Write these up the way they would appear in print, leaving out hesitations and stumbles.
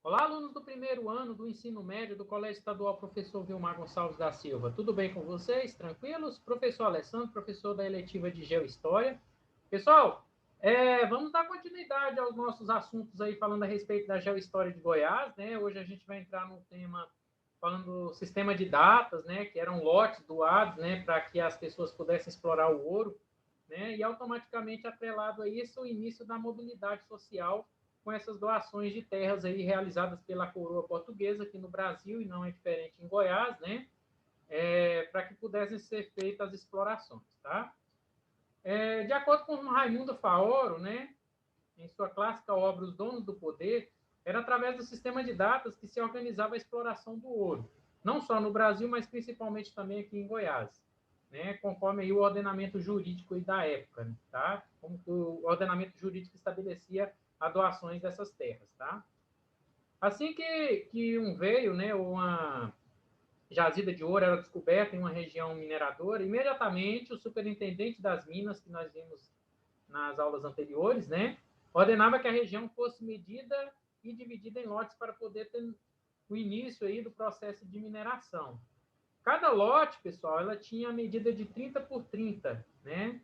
Olá, alunos do primeiro ano do ensino médio do Colégio Estadual Professor Vilmar Gonçalves da Silva. Tudo bem com vocês? Tranquilos? Professor Alessandro, professor da eletiva de Geohistória. Pessoal, vamos dar continuidade aos nossos assuntos aí, falando a respeito da Geohistória de Goiás, né? Hoje a gente vai entrar no tema falando do sistema de datas, né? Que eram lotes doados, né? Para que as pessoas pudessem explorar o ouro, né? E automaticamente atrelado a isso, o início da mobilidade social com essas doações de terras aí realizadas pela coroa portuguesa aqui no Brasil, e não é diferente em Goiás, né? Para que pudessem ser feitas as explorações, tá? De acordo com Raimundo Faoro, né, em sua clássica obra Os Donos do Poder, era através do sistema de datas que se organizava a exploração do ouro, não só no Brasil, mas principalmente também aqui em Goiás, né, conforme aí o ordenamento jurídico da época, tá? Como o ordenamento jurídico estabelecia as doações dessas terras, tá? Assim que um veio, né, uma jazida de ouro era descoberta em uma região mineradora, imediatamente o superintendente das minas, que nós vimos nas aulas anteriores, né, ordenava que a região fosse medida e dividida em lotes para poder ter o início aí do processo de mineração. Cada lote, pessoal, ela tinha a medida de 30 por 30, né,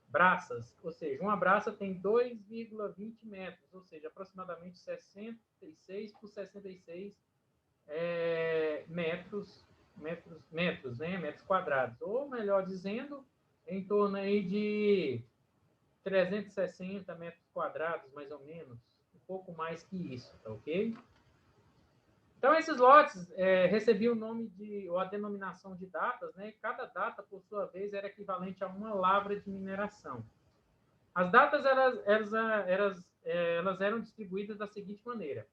braças, ou seja, uma braça tem 2,20 metros, ou seja, aproximadamente 66 por 66 metros, né, metros quadrados, ou melhor dizendo, em torno aí de 360 metros quadrados, mais ou menos, um pouco mais que isso, tá ok? Então, esses lotes recebiam o nome de, ou a denominação de datas, né? E cada data, por sua vez, era equivalente a uma lavra de mineração. As datas elas eram distribuídas da seguinte maneira: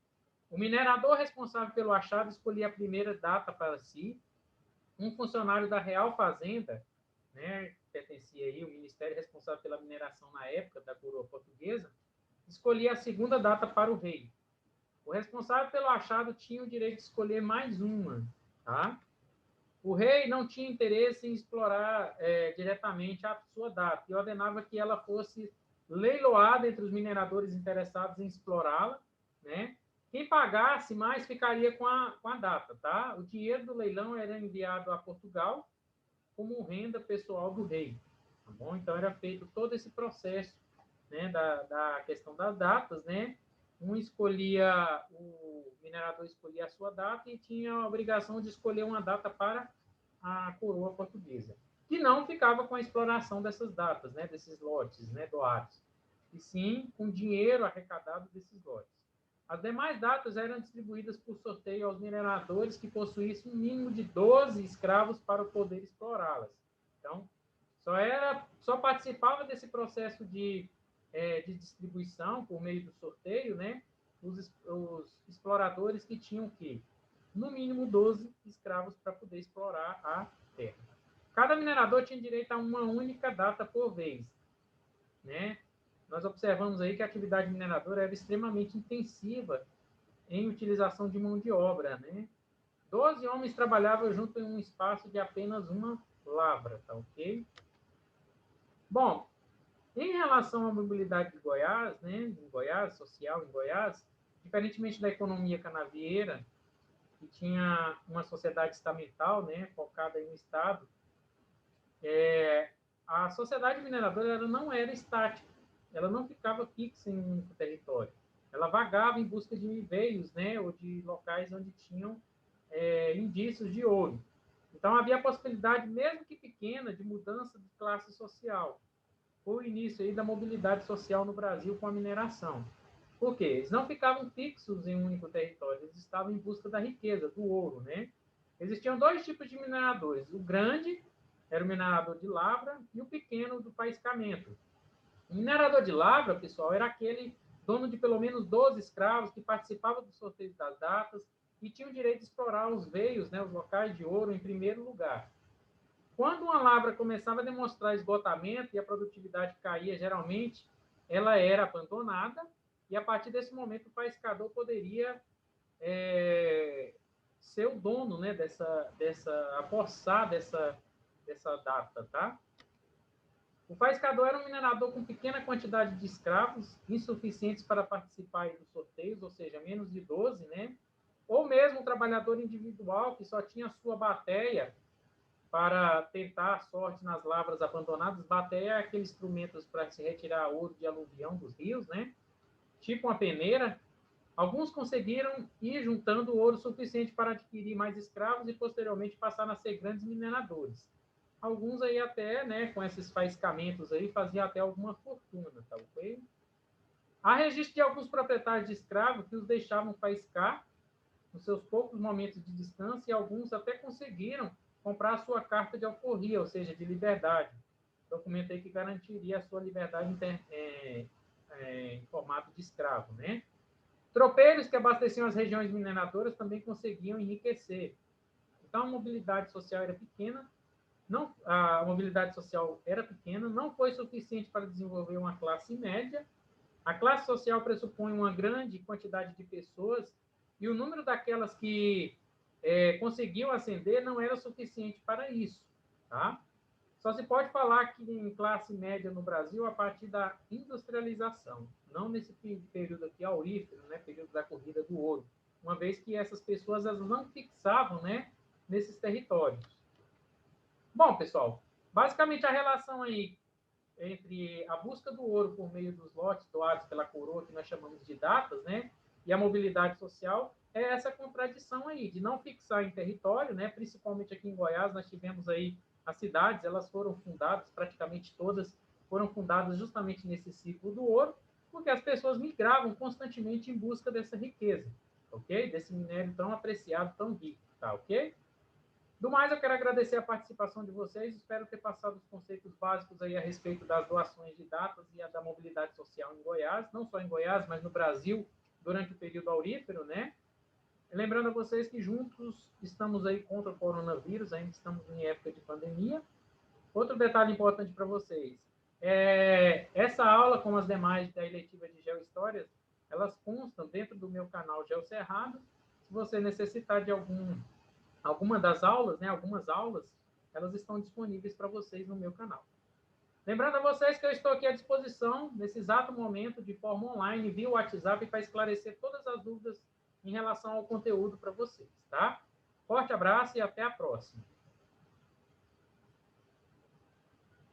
o minerador responsável pelo achado escolhia a primeira data para si, um funcionário da Real Fazenda, né, pertencia aí o ministério responsável pela mineração na época da coroa portuguesa, escolhia a segunda data para o rei. O responsável pelo achado tinha o direito de escolher mais uma, tá? O rei não tinha interesse em explorar diretamente a sua data e ordenava que ela fosse leiloada entre os mineradores interessados em explorá-la, né? Quem pagasse mais ficaria com a data, tá? O dinheiro do leilão era enviado a Portugal como renda pessoal do rei, tá bom? Então era feito todo esse processo, né, da questão das datas, né? O minerador escolhia a sua data e tinha a obrigação de escolher uma data para a coroa portuguesa, que não ficava com a exploração dessas datas, né, desses lotes, né, doados, e sim com dinheiro arrecadado desses lotes. As demais datas eram distribuídas por sorteio aos mineradores que possuíssem um mínimo de 12 escravos para poder explorá-las. Então, só participava desse processo de distribuição por meio do sorteio, né, os exploradores que tinham que, no mínimo, 12 escravos para poder explorar a terra. Cada minerador tinha direito a uma única data por vez, né? Nós observamos aí que a atividade mineradora era extremamente intensiva em utilização de mão de obra, né? 12 homens trabalhavam junto em um espaço de apenas uma lavra, tá ok? Bom, em relação à mobilidade de Goiás, né, em Goiás, social em Goiás, diferentemente da economia canavieira, que tinha uma sociedade estamental, né, focada em um estado, a sociedade mineradora ela não era estática, ela não ficava fixa em um território, ela vagava em busca de veios, né, ou de locais onde tinham indícios de ouro. Então havia a possibilidade, mesmo que pequena, de mudança de classe social. Foi o início aí da mobilidade social no Brasil com a mineração. Por quê? Eles não ficavam fixos em um único território, eles estavam em busca da riqueza, do ouro, né? Existiam dois tipos de mineradores. O grande era o minerador de lavra e o pequeno do faiscamento. O minerador de lavra, pessoal, era aquele dono de pelo menos 12 escravos que participava do sorteio das datas e tinha o direito de explorar os veios, né, os locais de ouro em primeiro lugar. Quando uma lavra começava a demonstrar esgotamento e a produtividade caía, geralmente ela era abandonada e a partir desse momento o pescador poderia ser o dono, né, apossar dessa data, tá? O faiscador era um minerador com pequena quantidade de escravos, insuficientes para participar dos sorteios, ou seja, menos de 12, né? Ou mesmo um trabalhador individual que só tinha sua bateia para tentar a sorte nas lavras abandonadas. Bateia é aqueles instrumentos para se retirar ouro de aluvião dos rios, né? Tipo uma peneira. Alguns conseguiram ir juntando ouro suficiente para adquirir mais escravos e posteriormente passar a ser grandes mineradores. Alguns aí até, né, com esses faiscamentos aí, faziam até alguma fortuna, tá ok? Há registro de alguns proprietários de escravos que os deixavam faiscar nos seus poucos momentos de descanso e alguns até conseguiram comprar a sua carta de alforria, ou seja, de liberdade. Documento aí que garantiria a sua liberdade em formato de escravo, né? Tropeiros que abasteciam as regiões mineradoras também conseguiam enriquecer. Então, a mobilidade social era pequena, a mobilidade social era pequena, não foi suficiente para desenvolver uma classe média. A classe social pressupõe uma grande quantidade de pessoas e o número daquelas que conseguiam ascender não era suficiente para isso, tá? Só se pode falar que em classe média no Brasil a partir da industrialização, não nesse período aqui aurífero, né, período da corrida do ouro, uma vez que essas pessoas elas não fixavam, né, nesses territórios. Bom, pessoal, basicamente a relação aí entre a busca do ouro por meio dos lotes doados pela coroa, que nós chamamos de datas, né, e a mobilidade social, é essa contradição aí, de não fixar em território, né, principalmente aqui em Goiás, nós tivemos aí as cidades, elas foram fundadas, praticamente todas foram fundadas justamente nesse ciclo do ouro, porque as pessoas migravam constantemente em busca dessa riqueza, ok? Desse minério tão apreciado, tão rico, tá ok? Do mais, eu quero agradecer a participação de vocês. Espero ter passado os conceitos básicos aí a respeito das doações de datas e a da mobilidade social em Goiás, não só em Goiás, mas no Brasil, durante o período aurífero, né? Lembrando a vocês que juntos estamos aí contra o coronavírus, ainda estamos em época de pandemia. Outro detalhe importante para vocês, essa aula, como as demais da eletiva de Geohistórias, elas constam dentro do meu canal Geocerrado. Se você necessitar de alguma das aulas, né, algumas aulas, elas estão disponíveis para vocês no meu canal. Lembrando a vocês que eu estou aqui à disposição, nesse exato momento, de forma online, via WhatsApp, para esclarecer todas as dúvidas em relação ao conteúdo para vocês, tá? Forte abraço e até a próxima.